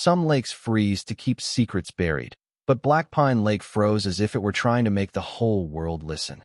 Some lakes freeze to keep secrets buried, but Black Pine Lake froze as if it were trying to make the whole world listen.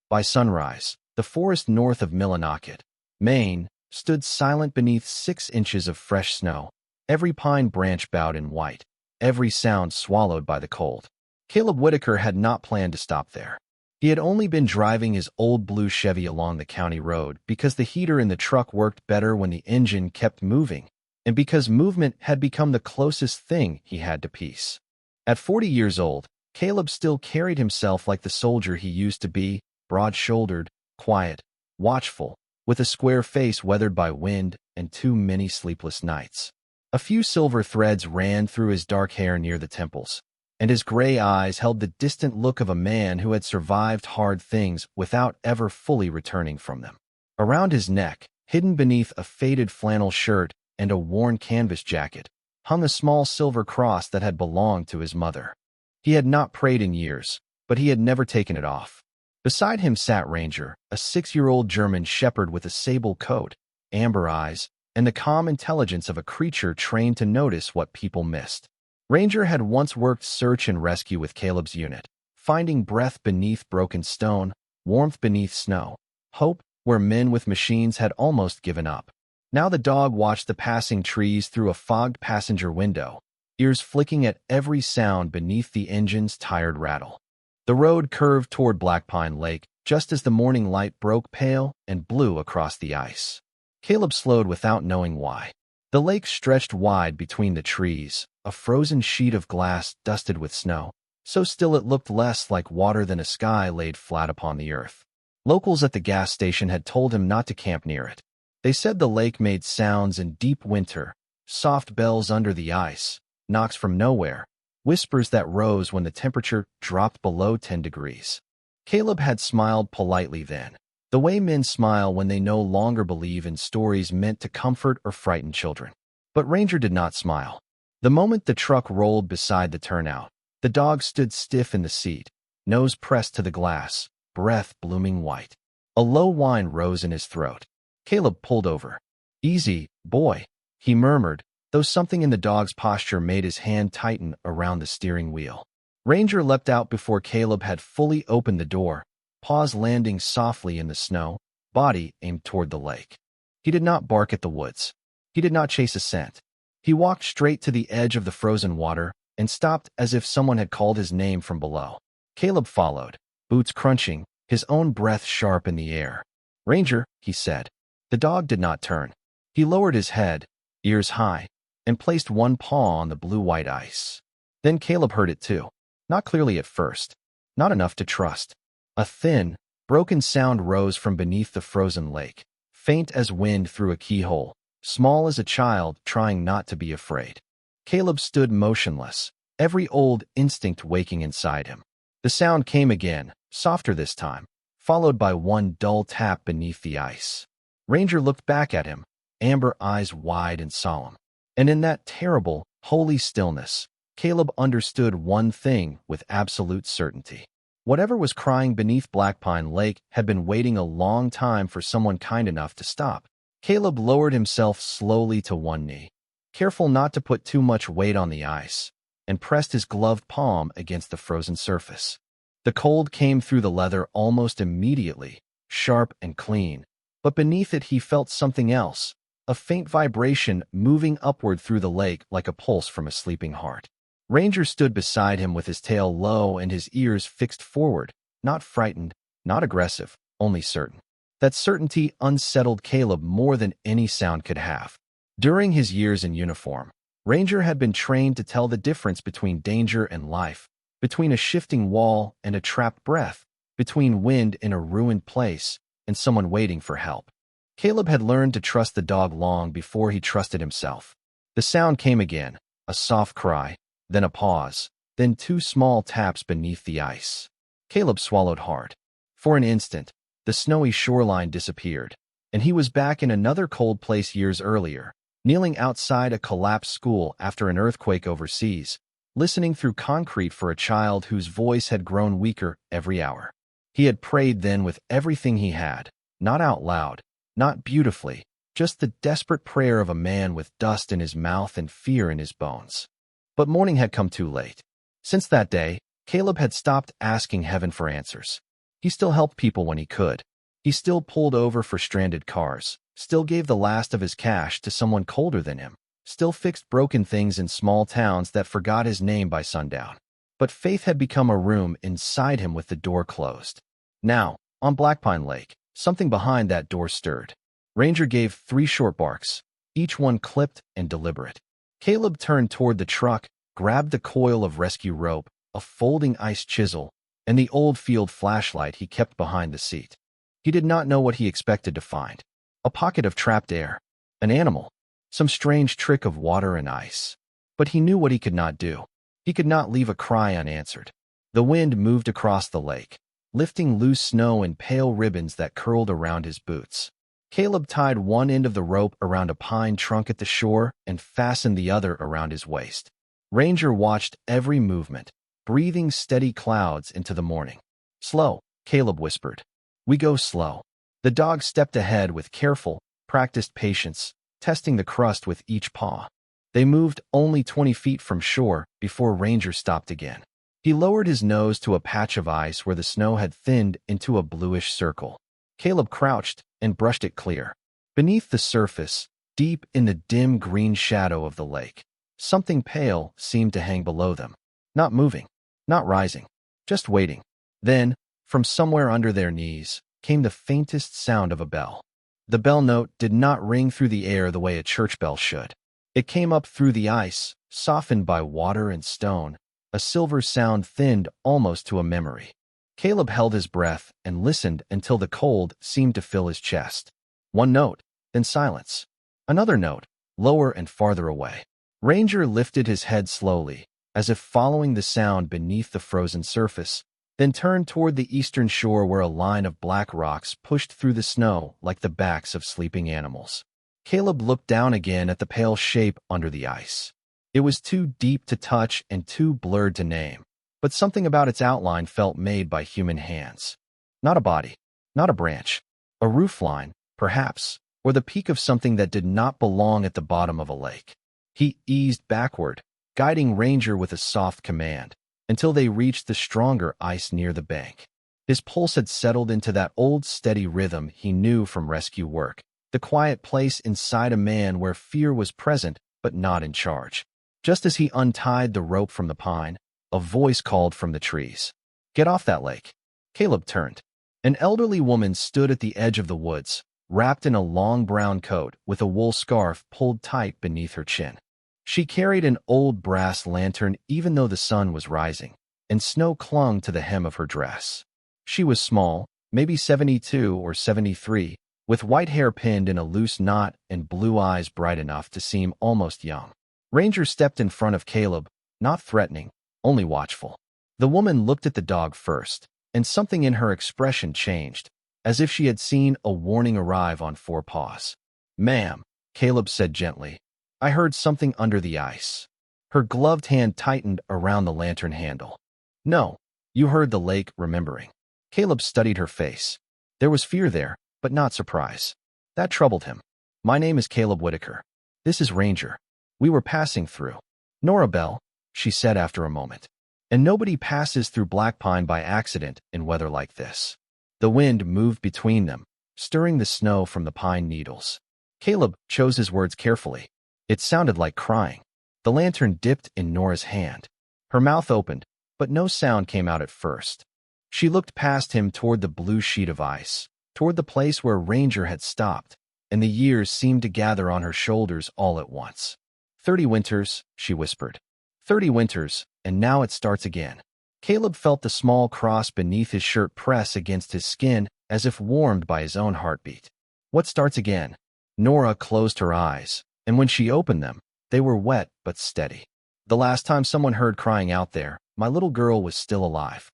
By sunrise, the forest north of Millinocket, Maine, stood silent beneath 6 inches of fresh snow, every pine branch bowed in white, every sound swallowed by the cold. Caleb Whitaker had not planned to stop there. He had only been driving his old blue Chevy along the county road because the heater in the truck worked better when the engine kept moving, and because movement had become the closest thing he had to peace. At 40 years old, Caleb still carried himself like the soldier he used to be, broad-shouldered, quiet, watchful, with a square face weathered by wind and too many sleepless nights. A few silver threads ran through his dark hair near the temples, and his gray eyes held the distant look of a man who had survived hard things without ever fully returning from them. Around his neck, hidden beneath a faded flannel shirt and a worn canvas jacket, hung a small silver cross that had belonged to his mother. He had not prayed in years, but he had never taken it off. Beside him sat Ranger, a 6-year-old German shepherd with a sable coat, amber eyes, and the calm intelligence of a creature trained to notice what people missed. Ranger had once worked search and rescue with Caleb's unit, finding breath beneath broken stone, warmth beneath snow, hope where men with machines had almost given up. Now the dog watched the passing trees through a fogged passenger window, ears flicking at every sound beneath the engine's tired rattle. The road curved toward Black Pine Lake just as the morning light broke pale and blue across the ice. Caleb slowed without knowing why. The lake stretched wide between the trees, a frozen sheet of glass dusted with snow, so still it looked less like water than a sky laid flat upon the earth. Locals at the gas station had told him not to camp near it. They said the lake made sounds in deep winter, soft bells under the ice, knocks from nowhere, whispers that rose when the temperature dropped below 10 degrees. Caleb had smiled politely then, the way men smile when they no longer believe in stories meant to comfort or frighten children. But Ranger did not smile. The moment the truck rolled beside the turnout, the dog stood stiff in the seat, nose pressed to the glass, breath blooming white. A low whine rose in his throat. Caleb pulled over. "Easy, boy," he murmured, though something in the dog's posture made his hand tighten around the steering wheel. Ranger leapt out before Caleb had fully opened the door, paws landing softly in the snow, body aimed toward the lake. He did not bark at the woods. He did not chase a scent. He walked straight to the edge of the frozen water and stopped as if someone had called his name from below. Caleb followed, boots crunching, his own breath sharp in the air. "Ranger," he said. The dog did not turn. He lowered his head, ears high, and placed one paw on the blue-white ice. Then Caleb heard it too. Not clearly at first. Not enough to trust. A thin, broken sound rose from beneath the frozen lake, faint as wind through a keyhole, small as a child trying not to be afraid. Caleb stood motionless, every old instinct waking inside him. The sound came again, softer this time, followed by one dull tap beneath the ice. Ranger looked back at him, amber eyes wide and solemn. And in that terrible, holy stillness, Caleb understood one thing with absolute certainty. Whatever was crying beneath Black Pine Lake had been waiting a long time for someone kind enough to stop. Caleb lowered himself slowly to one knee, careful not to put too much weight on the ice, and pressed his gloved palm against the frozen surface. The cold came through the leather almost immediately, sharp and clean, but beneath it he felt something else, a faint vibration moving upward through the lake like a pulse from a sleeping heart. Ranger stood beside him with his tail low and his ears fixed forward, not frightened, not aggressive, only certain. That certainty unsettled Caleb more than any sound could have. During his years in uniform, Ranger had been trained to tell the difference between danger and life, between a shifting wall and a trapped breath, between wind in a ruined place and someone waiting for help. Caleb had learned to trust the dog long before he trusted himself. The sound came again, a soft cry, then a pause, then 2 small taps beneath the ice. Caleb swallowed hard. For an instant, the snowy shoreline disappeared, and he was back in another cold place years earlier, kneeling outside a collapsed school after an earthquake overseas, listening through concrete for a child whose voice had grown weaker every hour. He had prayed then with everything he had, not out loud, not beautifully, just the desperate prayer of a man with dust in his mouth and fear in his bones. But morning had come too late. Since that day, Caleb had stopped asking heaven for answers. He still helped people when he could. He still pulled over for stranded cars, still gave the last of his cash to someone colder than him, still fixed broken things in small towns that forgot his name by sundown. But faith had become a room inside him with the door closed. Now, on Blackpine Lake, something behind that door stirred. Ranger gave 3 short barks, each one clipped and deliberate. Caleb turned toward the truck, grabbed the coil of rescue rope, a folding ice chisel, and the old field flashlight he kept behind the seat. He did not know what he expected to find. A pocket of trapped air, an animal, some strange trick of water and ice. But he knew what he could not do. He could not leave a cry unanswered. The wind moved across the lake, lifting loose snow and pale ribbons that curled around his boots. Caleb tied one end of the rope around a pine trunk at the shore and fastened the other around his waist. Ranger watched every movement, breathing steady clouds into the morning. "Slow," Caleb whispered. "We go slow." The dog stepped ahead with careful, practiced patience, testing the crust with each paw. They moved only 20 feet from shore before Ranger stopped again. He lowered his nose to a patch of ice where the snow had thinned into a bluish circle. Caleb crouched and brushed it clear. Beneath the surface, deep in the dim green shadow of the lake, something pale seemed to hang below them. Not moving, not rising, just waiting. Then, from somewhere under their knees, came the faintest sound of a bell. The bell note did not ring through the air the way a church bell should. It came up through the ice, softened by water and stone, a silver sound thinned almost to a memory. Caleb held his breath and listened until the cold seemed to fill his chest. One note, then silence. Another note, lower and farther away. Ranger lifted his head slowly, as if following the sound beneath the frozen surface, then turned toward the eastern shore where a line of black rocks pushed through the snow like the backs of sleeping animals. Caleb looked down again at the pale shape under the ice. It was too deep to touch and too blurred to name, but something about its outline felt made by human hands. Not a body, not a branch, a roofline, perhaps, or the peak of something that did not belong at the bottom of a lake. He eased backward, guiding Ranger with a soft command, until they reached the stronger ice near the bank. His pulse had settled into that old steady rhythm he knew from rescue work, the quiet place inside a man where fear was present but not in charge. Just as he untied the rope from the pine, a voice called from the trees. "Get off that lake." Caleb turned. An elderly woman stood at the edge of the woods, wrapped in a long brown coat with a wool scarf pulled tight beneath her chin. She carried an old brass lantern even though the sun was rising, and snow clung to the hem of her dress. She was small, maybe 72 or 73, with white hair pinned in a loose knot and blue eyes bright enough to seem almost young. Ranger stepped in front of Caleb, not threatening, only watchful. The woman looked at the dog first, and something in her expression changed, as if she had seen a warning arrive on 4 paws. "Ma'am," Caleb said gently, "I heard something under the ice." Her gloved hand tightened around the lantern handle. "No, you heard the lake remembering." Caleb studied her face. There was fear there, but not surprise. That troubled him. "My name is Caleb Whitaker. This is Ranger. We were passing through." "Nora Bell," she said after a moment. "And nobody passes through Blackpine by accident in weather like this." The wind moved between them, stirring the snow from the pine needles. Caleb chose his words carefully. It sounded like crying. The lantern dipped in Nora's hand. Her mouth opened, but no sound came out at first. She looked past him toward the blue sheet of ice, toward the place where Ranger had stopped, and the years seemed to gather on her shoulders all at once. 30 winters, she whispered. 30 winters, and now it starts again. Caleb felt the small cross beneath his shirt press against his skin as if warmed by his own heartbeat. What starts again? Nora closed her eyes, and when she opened them, they were wet but steady. The last time someone heard crying out there, my little girl was still alive.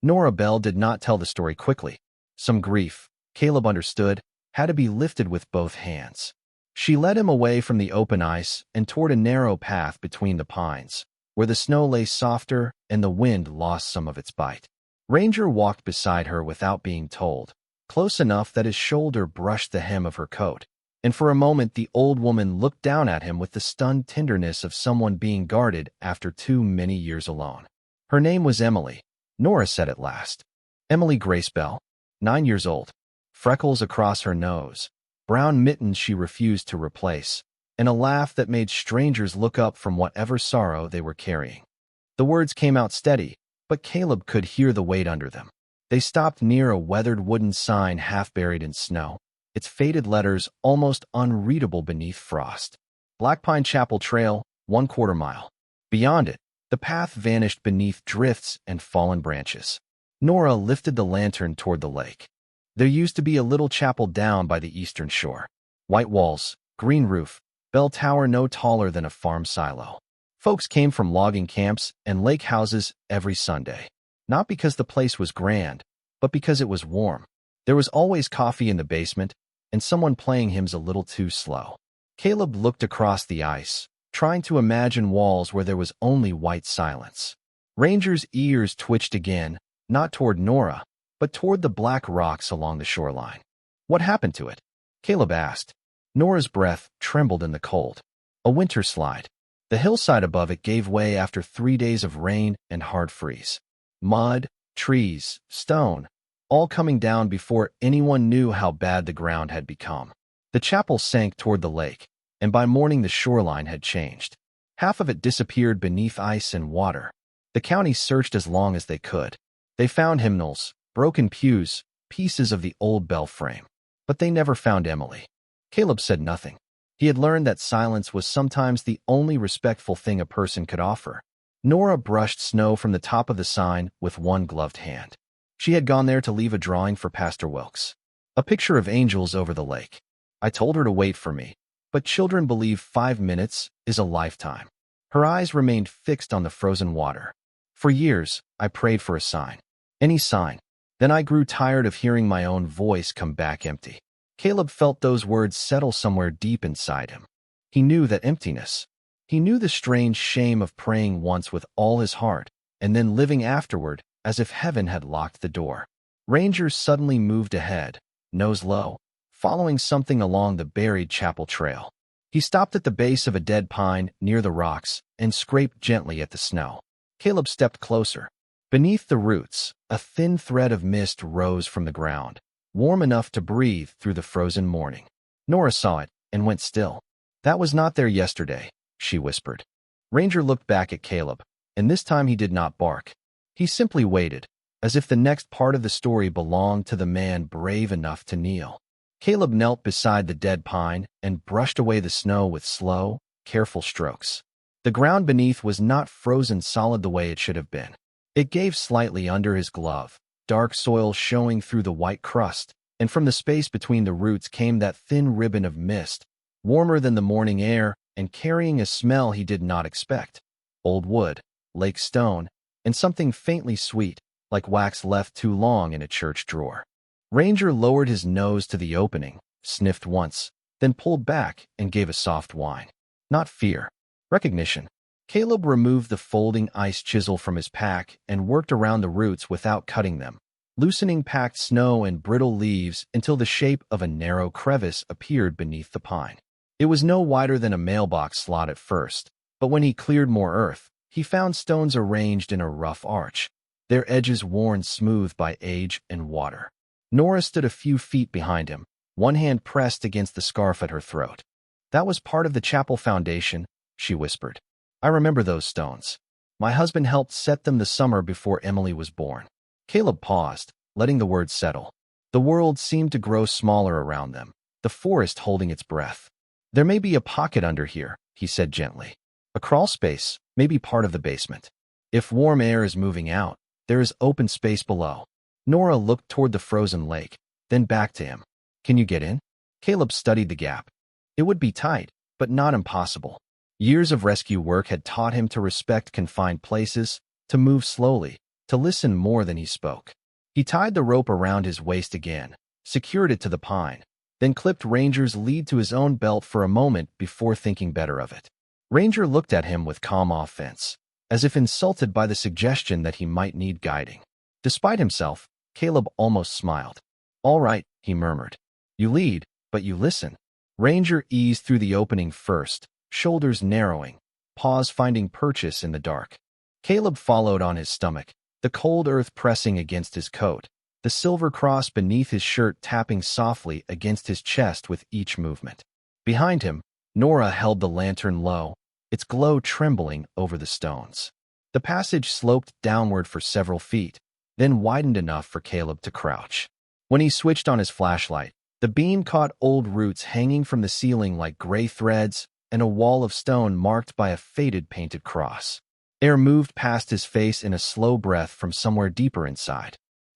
Nora Bell did not tell the story quickly. Some grief, Caleb understood, had to be lifted with both hands. She led him away from the open ice and toward a narrow path between the pines, where the snow lay softer and the wind lost some of its bite. Ranger walked beside her without being told, close enough that his shoulder brushed the hem of her coat. and for a moment the old woman looked down at him with the stunned tenderness of someone being guarded after too many years alone. Her name was Emily, Nora said at last. Emily Grace Bell, 9 years old, freckles across her nose, brown mittens she refused to replace, and a laugh that made strangers look up from whatever sorrow they were carrying. The words came out steady, but Caleb could hear the weight under them. They stopped near a weathered wooden sign half buried in snow, its faded letters almost unreadable beneath frost. Black Pine Chapel Trail, 1/4 mile. Beyond it, the path vanished beneath drifts and fallen branches. Nora lifted the lantern toward the lake. There used to be a little chapel down by the eastern shore. White walls, green roof, bell tower no taller than a farm silo. Folks came from logging camps and lake houses every Sunday. Not because the place was grand, but because it was warm. There was always coffee in the basement, and someone playing hymns a little too slow. Caleb looked across the ice, trying to imagine walls where there was only white silence. Ranger's ears twitched again, not toward Nora, but toward the black rocks along the shoreline. What happened to it? Caleb asked. Nora's breath trembled in the cold. A winter slide. The hillside above it gave way after 3 days of rain and hard freeze. Mud, trees, stone, all coming down before anyone knew how bad the ground had become. The chapel sank toward the lake, and by morning the shoreline had changed. Half of it disappeared beneath ice and water. The county searched as long as they could. They found hymnals, broken pews, pieces of the old bell frame. But they never found Emily. Caleb said nothing. He had learned that silence was sometimes the only respectful thing a person could offer. Nora brushed snow from the top of the sign with one gloved hand. She had gone there to leave a drawing for Pastor Wilkes. A picture of angels over the lake. I told her to wait for me, but children believe 5 minutes is a lifetime. Her eyes remained fixed on the frozen water. For years, I prayed for a sign. Any sign. Then I grew tired of hearing my own voice come back empty. Caleb felt those words settle somewhere deep inside him. He knew that emptiness. He knew the strange shame of praying once with all his heart, and then living afterward as if heaven had locked the door. Ranger suddenly moved ahead, nose low, following something along the buried chapel trail. He stopped at the base of a dead pine near the rocks and scraped gently at the snow. Caleb stepped closer. Beneath the roots, a thin thread of mist rose from the ground, warm enough to breathe through the frozen morning. Nora saw it and went still. That was not there yesterday, she whispered. Ranger looked back at Caleb, and this time he did not bark. He simply waited, as if the next part of the story belonged to the man brave enough to kneel. Caleb knelt beside the dead pine and brushed away the snow with slow, careful strokes. The ground beneath was not frozen solid the way it should have been. It gave slightly under his glove, dark soil showing through the white crust, and from the space between the roots came that thin ribbon of mist, warmer than the morning air and carrying a smell he did not expect. Old wood, lake stone, and something faintly sweet, like wax left too long in a church drawer. Ranger lowered his nose to the opening, sniffed once, then pulled back and gave a soft whine. Not fear. Recognition. Caleb removed the folding ice chisel from his pack and worked around the roots without cutting them, loosening packed snow and brittle leaves until the shape of a narrow crevice appeared beneath the pine. It was no wider than a mailbox slot at first, but when he cleared more earth, he found stones arranged in a rough arch, their edges worn smooth by age and water. Nora stood a few feet behind him, one hand pressed against the scarf at her throat. That was part of the chapel foundation, she whispered. I remember those stones. My husband helped set them the summer before Emily was born. Caleb paused, letting the words settle. The world seemed to grow smaller around them, the forest holding its breath. There may be a pocket under here, he said gently. A crawl space, maybe part of the basement. If warm air is moving out, there is open space below. Nora looked toward the frozen lake, then back to him. Can you get in? Caleb studied the gap. It would be tight, but not impossible. Years of rescue work had taught him to respect confined places, to move slowly, to listen more than he spoke. He tied the rope around his waist again, secured it to the pine, then clipped Ranger's lead to his own belt for a moment before thinking better of it. Ranger looked at him with calm offense, as if insulted by the suggestion that he might need guiding. Despite himself, Caleb almost smiled. All right, he murmured. You lead, but you listen. Ranger eased through the opening first, shoulders narrowing, paws finding purchase in the dark. Caleb followed on his stomach, the cold earth pressing against his coat, the silver cross beneath his shirt tapping softly against his chest with each movement. Behind him, Nora held the lantern low, its glow trembling over the stones. The passage sloped downward for several feet, then widened enough for Caleb to crouch. When he switched on his flashlight, the beam caught old roots hanging from the ceiling like gray threads and a wall of stone marked by a faded painted cross. Air moved past his face in a slow breath from somewhere deeper inside.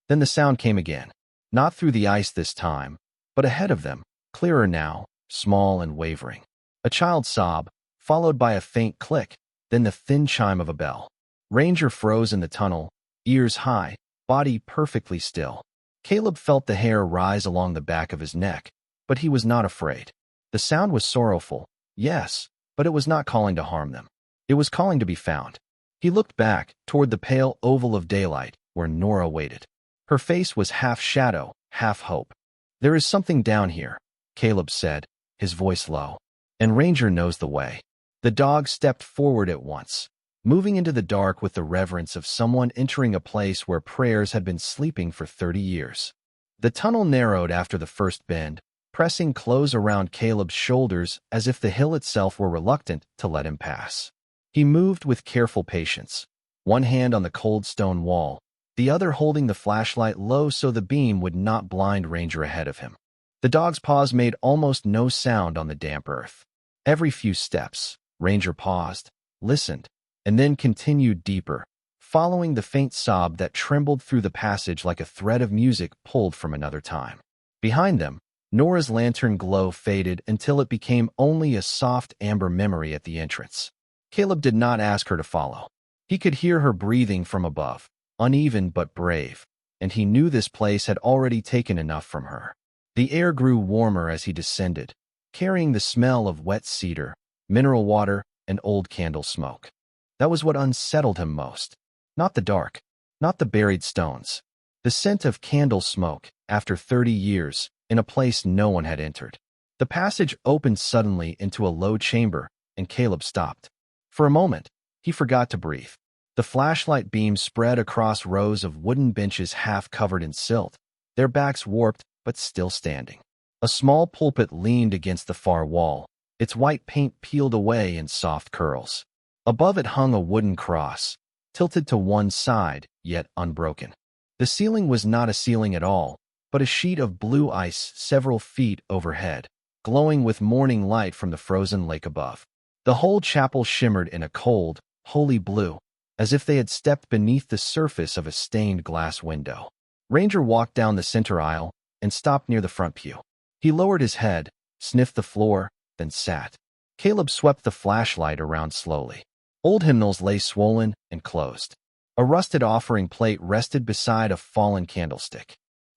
Then the sound came again, not through the ice this time, but ahead of them, clearer now, small and wavering. A child's sob, followed by a faint click, then the thin chime of a bell. Ranger froze in the tunnel, ears high, body perfectly still. Caleb felt the hair rise along the back of his neck, but he was not afraid. The sound was sorrowful, yes, but it was not calling to harm them. It was calling to be found. He looked back, toward the pale oval of daylight, where Nora waited. Her face was half shadow, half hope. "There is something down here," Caleb said, his voice low. "And Ranger knows the way." The dog stepped forward at once, moving into the dark with the reverence of someone entering a place where prayers had been sleeping for 30 years. The tunnel narrowed after the first bend, pressing close around Caleb's shoulders as if the hill itself were reluctant to let him pass. He moved with careful patience, one hand on the cold stone wall, the other holding the flashlight low so the beam would not blind Ranger ahead of him. The dog's paws made almost no sound on the damp earth. Every few steps, Ranger paused, listened, and then continued deeper, following the faint sob that trembled through the passage like a thread of music pulled from another time. Behind them, Nora's lantern glow faded until it became only a soft amber memory at the entrance. Caleb did not ask her to follow. He could hear her breathing from above, uneven but brave, and he knew this place had already taken enough from her. The air grew warmer as he descended, carrying the smell of wet cedar, mineral water, and old candle smoke. That was what unsettled him most. Not the dark, not the buried stones. The scent of candle smoke, after 30 years, in a place no one had entered. The passage opened suddenly into a low chamber, and Caleb stopped. For a moment, he forgot to breathe. The flashlight beam spread across rows of wooden benches half covered in silt, their backs warped but still standing. A small pulpit leaned against the far wall, its white paint peeled away in soft curls. Above it hung a wooden cross, tilted to one side, yet unbroken. The ceiling was not a ceiling at all, but a sheet of blue ice several feet overhead, glowing with morning light from the frozen lake above. The whole chapel shimmered in a cold, holy blue, as if they had stepped beneath the surface of a stained glass window. Ranger walked down the center aisle and stopped near the front pew. He lowered his head, sniffed the floor, then sat. Caleb swept the flashlight around slowly. Old hymnals lay swollen and closed. A rusted offering plate rested beside a fallen candlestick.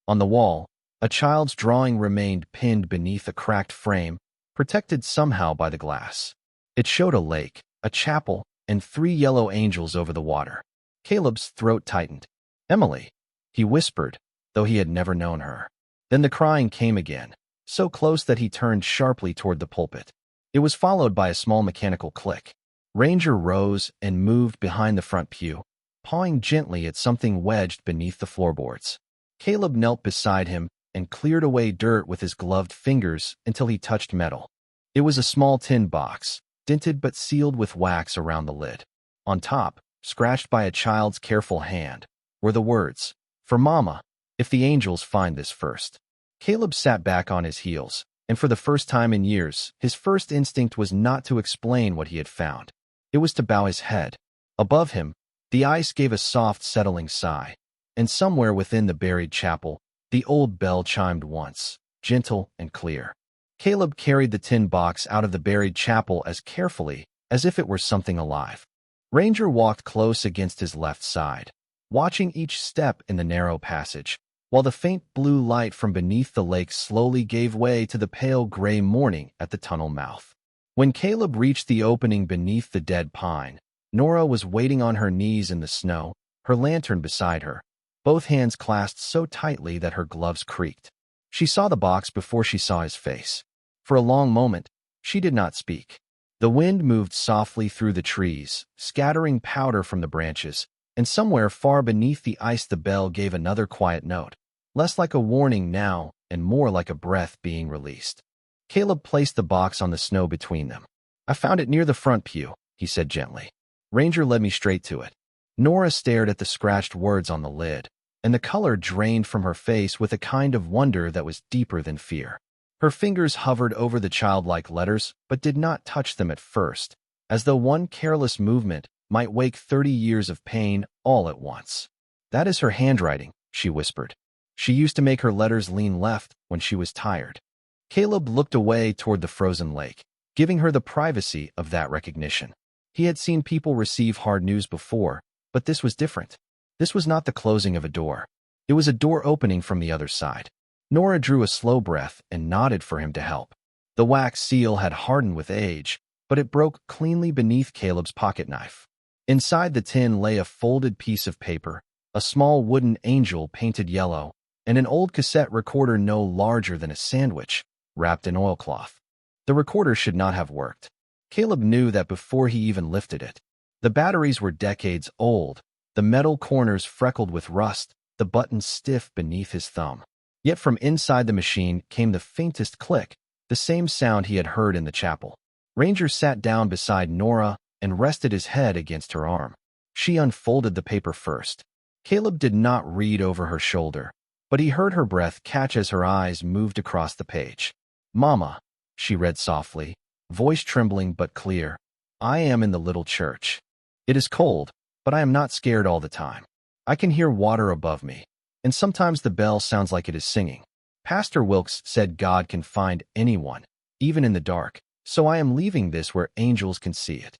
On the wall, a child's drawing remained pinned beneath a cracked frame, protected somehow by the glass. It showed a lake, a chapel, and 3 yellow angels over the water. Caleb's throat tightened. "Emily," he whispered, though he had never known her. Then the crying came again, so close that he turned sharply toward the pulpit. It was followed by a small mechanical click. Ranger rose and moved behind the front pew, pawing gently at something wedged beneath the floorboards. Caleb knelt beside him and cleared away dirt with his gloved fingers until he touched metal. It was a small tin box, dented but sealed with wax around the lid. On top, scratched by a child's careful hand, were the words, "For Mama, if the angels find this first." Caleb sat back on his heels, and for the first time in years, his first instinct was not to explain what he had found. It was to bow his head. Above him, the ice gave a soft, settling sigh, and somewhere within the buried chapel, the old bell chimed once, gentle and clear. Caleb carried the tin box out of the buried chapel as carefully as if it were something alive. Ranger walked close against his left side, watching each step in the narrow passage, while the faint blue light from beneath the lake slowly gave way to the pale gray morning at the tunnel mouth. When Caleb reached the opening beneath the dead pine, Nora was waiting on her knees in the snow, her lantern beside her, both hands clasped so tightly that her gloves creaked. She saw the box before she saw his face. For a long moment, she did not speak. The wind moved softly through the trees, scattering powder from the branches, and somewhere far beneath the ice the bell gave another quiet note, less like a warning now and more like a breath being released. Caleb placed the box on the snow between them. "I found it near the front pew," he said gently. Ranger led me straight to it. Nora stared at the scratched words on the lid, and the color drained from her face with a kind of wonder that was deeper than fear. Her fingers hovered over the childlike letters, but did not touch them at first, as though one careless movement might wake 30 years of pain all at once. "That is her handwriting," she whispered. "She used to make her letters lean left when she was tired." Caleb looked away toward the frozen lake, giving her the privacy of that recognition. He had seen people receive hard news before, but this was different. This was not the closing of a door. It was a door opening from the other side. Nora drew a slow breath and nodded for him to help. The wax seal had hardened with age, but it broke cleanly beneath Caleb's pocket knife. Inside the tin lay a folded piece of paper, a small wooden angel painted yellow, and an old cassette recorder no larger than a sandwich, wrapped in oilcloth. The recorder should not have worked. Caleb knew that before he even lifted it. The batteries were decades old, the metal corners freckled with rust, the buttons stiff beneath his thumb. Yet from inside the machine came the faintest click, the same sound he had heard in the chapel. Ranger sat down beside Nora and rested his head against her arm. She unfolded the paper first. Caleb did not read over her shoulder, but he heard her breath catch as her eyes moved across the page. "Mama," she read softly, voice trembling but clear, "I am in the little church. It is cold, but I am not scared all the time. I can hear water above me, and sometimes the bell sounds like it is singing. Pastor Wilkes said God can find anyone, even in the dark, so I am leaving this where angels can see it."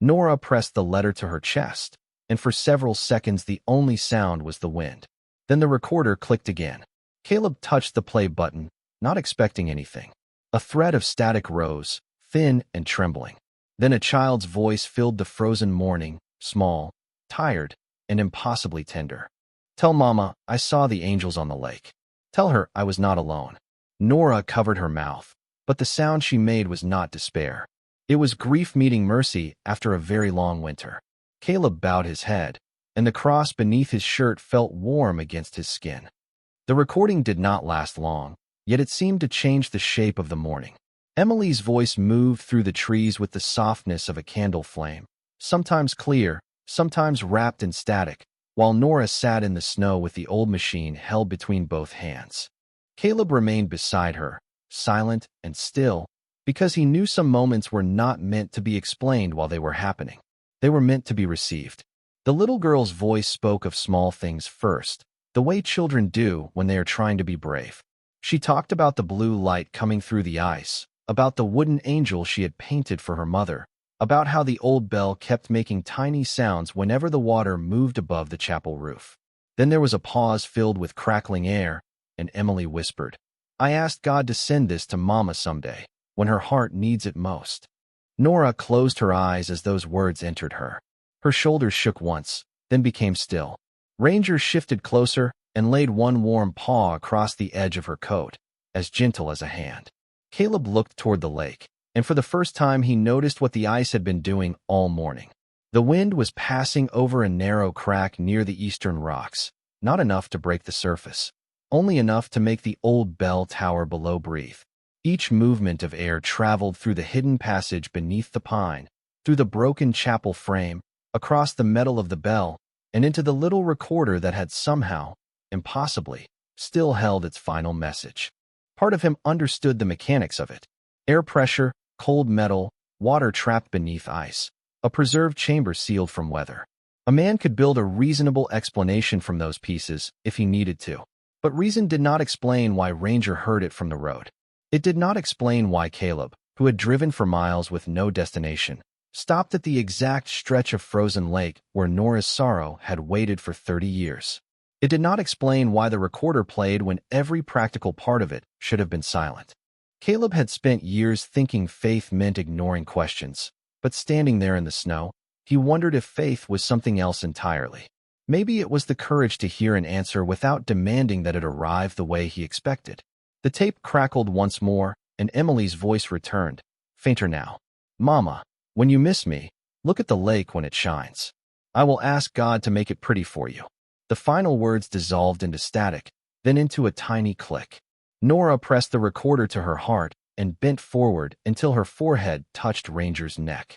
Nora pressed the letter to her chest, and for several seconds the only sound was the wind. Then the recorder clicked again. Caleb touched the play button, not expecting anything. A thread of static rose, thin and trembling. Then a child's voice filled the frozen morning, small, tired, and impossibly tender. "Tell Mama I saw the angels on the lake. Tell her I was not alone." Nora covered her mouth, but the sound she made was not despair. It was grief meeting mercy after a very long winter. Caleb bowed his head, and the cross beneath his shirt felt warm against his skin. The recording did not last long, yet it seemed to change the shape of the morning. Emily's voice moved through the trees with the softness of a candle flame, sometimes clear, sometimes wrapped in static, while Nora sat in the snow with the old machine held between both hands. Caleb remained beside her, silent and still, because he knew some moments were not meant to be explained while they were happening. They were meant to be received. The little girl's voice spoke of small things first, the way children do when they are trying to be brave. She talked about the blue light coming through the ice, about the wooden angel she had painted for her mother, about how the old bell kept making tiny sounds whenever the water moved above the chapel roof. Then there was a pause filled with crackling air, and Emily whispered, "I asked God to send this to Mama someday, when her heart needs it most." Nora closed her eyes as those words entered her. Her shoulders shook once, then became still. Ranger shifted closer and laid one warm paw across the edge of her coat, as gentle as a hand. Caleb looked toward the lake, and for the first time he noticed what the ice had been doing all morning. The wind was passing over a narrow crack near the eastern rocks, not enough to break the surface, only enough to make the old bell tower below breathe. Each movement of air traveled through the hidden passage beneath the pine, through the broken chapel frame, across the metal of the bell, and into the little recorder that had somehow, impossibly, still held its final message. Part of him understood the mechanics of it. Air pressure, cold metal, water trapped beneath ice, a preserved chamber sealed from weather. A man could build a reasonable explanation from those pieces if he needed to. But reason did not explain why Ranger heard it from the road. It did not explain why Caleb, who had driven for miles with no destination, stopped at the exact stretch of frozen lake where Nora's sorrow had waited for 30 years. It did not explain why the recorder played when every practical part of it should have been silent. Caleb had spent years thinking faith meant ignoring questions, but standing there in the snow, he wondered if faith was something else entirely. Maybe it was the courage to hear an answer without demanding that it arrive the way he expected. The tape crackled once more, and Emily's voice returned, fainter now. Mama, when you miss me, look at the lake when it shines. I will ask God to make it pretty for you. The final words dissolved into static, then into a tiny click. Nora pressed the recorder to her heart and bent forward until her forehead touched Ranger's neck.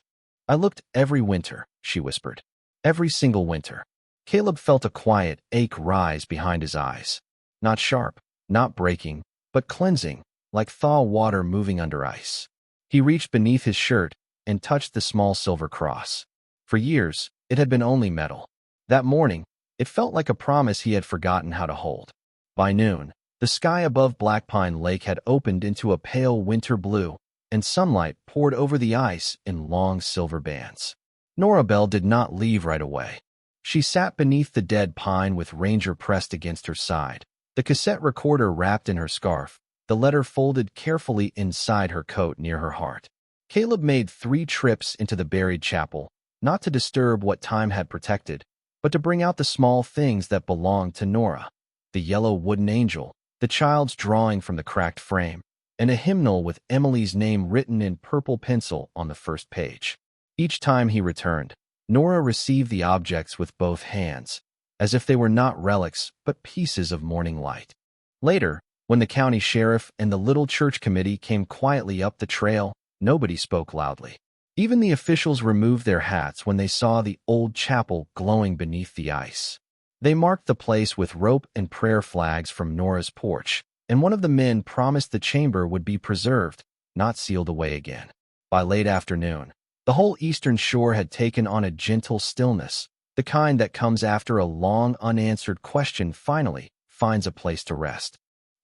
I looked every winter, she whispered. Every single winter. Caleb felt a quiet ache rise behind his eyes. Not sharp, not breaking, but cleansing, like thaw water moving under ice. He reached beneath his shirt and touched the small silver cross. For years, it had been only metal. That morning, it felt like a promise he had forgotten how to hold. By noon, the sky above Black Pine Lake had opened into a pale winter blue, and sunlight poured over the ice in long silver bands. Nora Bell did not leave right away. She sat beneath the dead pine with Ranger pressed against her side, the cassette recorder wrapped in her scarf, the letter folded carefully inside her coat near her heart. Caleb made 3 trips into the buried chapel, not to disturb what time had protected, but to bring out the small things that belonged to Nora. The yellow wooden angel, the child's drawing from the cracked frame, and a hymnal with Emily's name written in purple pencil on the first page. Each time he returned, Nora received the objects with both hands, as if they were not relics but pieces of morning light. Later, when the county sheriff and the little church committee came quietly up the trail, nobody spoke loudly. Even the officials removed their hats when they saw the old chapel glowing beneath the ice. They marked the place with rope and prayer flags from Nora's porch, and one of the men promised the chamber would be preserved, not sealed away again. By late afternoon, the whole eastern shore had taken on a gentle stillness, the kind that comes after a long unanswered question finally finds a place to rest.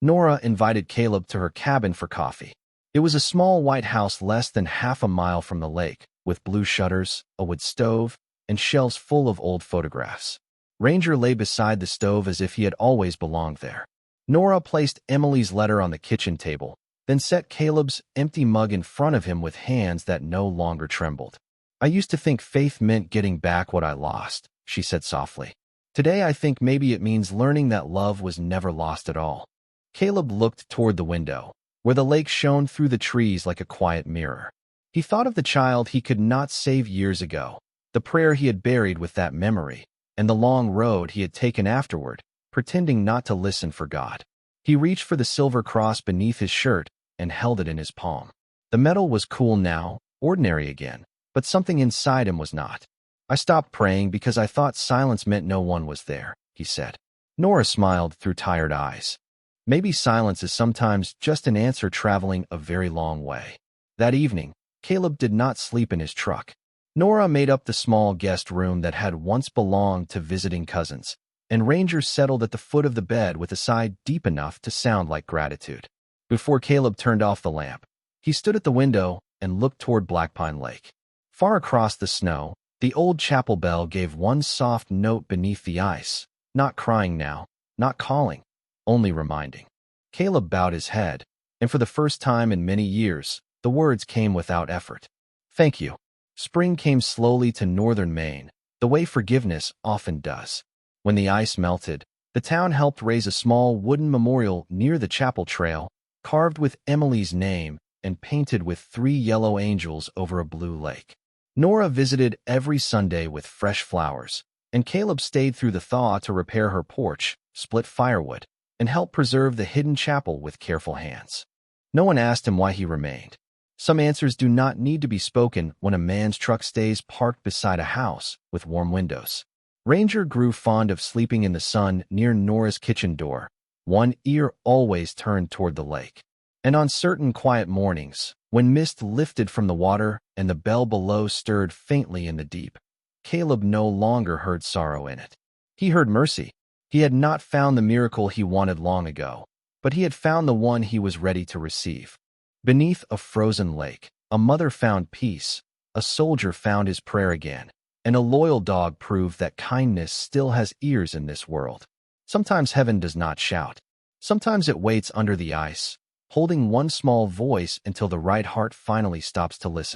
Nora invited Caleb to her cabin for coffee. It was a small white house less than half a mile from the lake, with blue shutters, a wood stove, and shelves full of old photographs. Ranger lay beside the stove as if he had always belonged there. Nora placed Emily's letter on the kitchen table, then set Caleb's empty mug in front of him with hands that no longer trembled. I used to think faith meant getting back what I lost, she said softly. Today I think maybe it means learning that love was never lost at all. Caleb looked toward the window, where the lake shone through the trees like a quiet mirror. He thought of the child he could not save years ago, the prayer he had buried with that memory, and the long road he had taken afterward, pretending not to listen for God. He reached for the silver cross beneath his shirt and held it in his palm. The metal was cool now, ordinary again, but something inside him was not. I stopped praying because I thought silence meant no one was there, he said. Nora smiled through tired eyes. Maybe silence is sometimes just an answer traveling a very long way. That evening, Caleb did not sleep in his truck. Nora made up the small guest room that had once belonged to visiting cousins, and Ranger settled at the foot of the bed with a sigh deep enough to sound like gratitude. Before Caleb turned off the lamp, he stood at the window and looked toward Black Pine Lake. Far across the snow, the old chapel bell gave one soft note beneath the ice, not crying now, not calling, only reminding. Caleb bowed his head, and for the first time in many years, the words came without effort. Thank you. Spring came slowly to northern Maine, the way forgiveness often does. When the ice melted, the town helped raise a small wooden memorial near the chapel trail, carved with Emily's name and painted with 3 yellow angels over a blue lake. Nora visited every Sunday with fresh flowers, and Caleb stayed through the thaw to repair her porch, split firewood, and help preserve the hidden chapel with careful hands. No one asked him why he remained. Some answers do not need to be spoken when a man's truck stays parked beside a house with warm windows. Ranger grew fond of sleeping in the sun near Nora's kitchen door, one ear always turned toward the lake. And on certain quiet mornings, when mist lifted from the water and the bell below stirred faintly in the deep, Caleb no longer heard sorrow in it. He heard mercy. He had not found the miracle he wanted long ago, but he had found the one he was ready to receive. Beneath a frozen lake, a mother found peace, a soldier found his prayer again, and a loyal dog proved that kindness still has ears in this world. Sometimes heaven does not shout. Sometimes it waits under the ice, holding one small voice until the right heart finally stops to listen.